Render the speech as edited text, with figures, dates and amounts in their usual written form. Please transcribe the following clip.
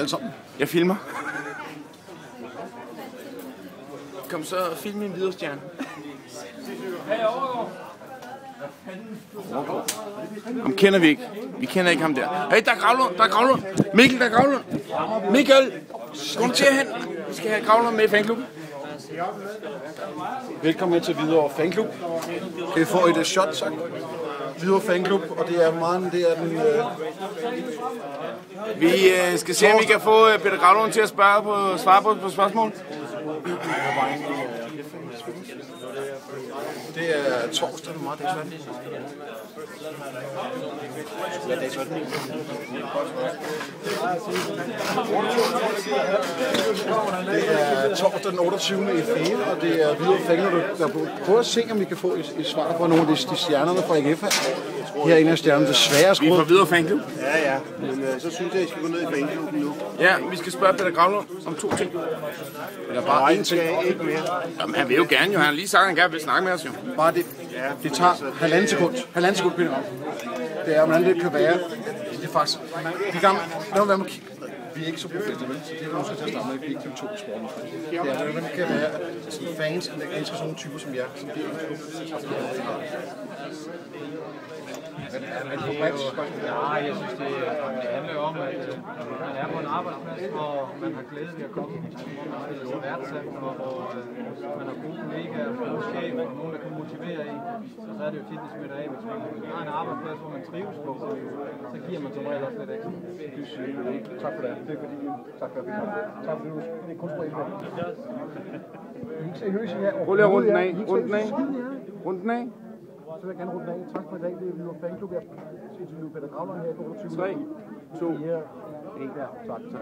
alle sammen. Jeg filmer. Kom så og film min videostjerne. Ham kender vi ikke. Vi kender ikke ham der. Hey, der er Gravlund, der er Gravlund. Mikkel, der er Gravlund. Mikkel, kom til hen. Vi skal have Gravlund med i fanklubben. Velkommen med til Hvidovre Fanklub. Kan I få et shot, tak? Hvidovre Fanklub, og det er meget, det er den... Vi skal se, om vi kan få Peter Gravlund til at svare på spørgsmål. Det er torsdag, det er meget dagsvand. Hvad er dagsvand? Det er torsdag den 28. i 4. og det er Hvidovre Fanklub, der prøver at se, om vi kan få et svar på nogle af de stjernerne fra AGF her. Her er en af stjernerne desværre skruet. Vi får Hvidovre Fanklub. Ja, men så synes jeg, I skal gå ned i fanklubben nu. Ja, vi skal spørge Peter Gravlund om 2 ting. Eller bare én ting. Ikke mere. Jamen, han vil jo gerne, jo. Han har lige sagt, at han gerne vil snakke med os, jo. Bare det. Det tager halvanden sekund. Halvanden sekund, Peter. Det er, hvordan det kan være. Det er faktisk... De gamle... Lad være med at kigge. Vi er ikke så professionelle, så det er måske til at starte med, at vi ikke kan to i sporten. Det er, hvordan det kan være, at fans elsker sådan nogle typer som jer, som det er en klub. Ja, jeg synes, det handler om, at man er på en arbejdsplads, hvor man har glæde ved at komme, hvor man føler sig værdsat, og hvor man har gode kollegaer, gode chefer, og nogen, der kan motivere en. Så er det jo tit, det smitter af, hvis man har en arbejdsplads, hvor man trives på, så giver man som regel også lidt ekstra. Tak for det. Det er fordi, tak for det. Tak for det. Det er kun sprøjt. I er ikke seriøse her. Prøv lige at runde den af. Runde den af. Så vil jeg gerne runde den af. Tak for i dag. Det er Hvidovre Fanklub. Jeg synes, Peter Gravlund her i 28. 3, 2, 1. Tak.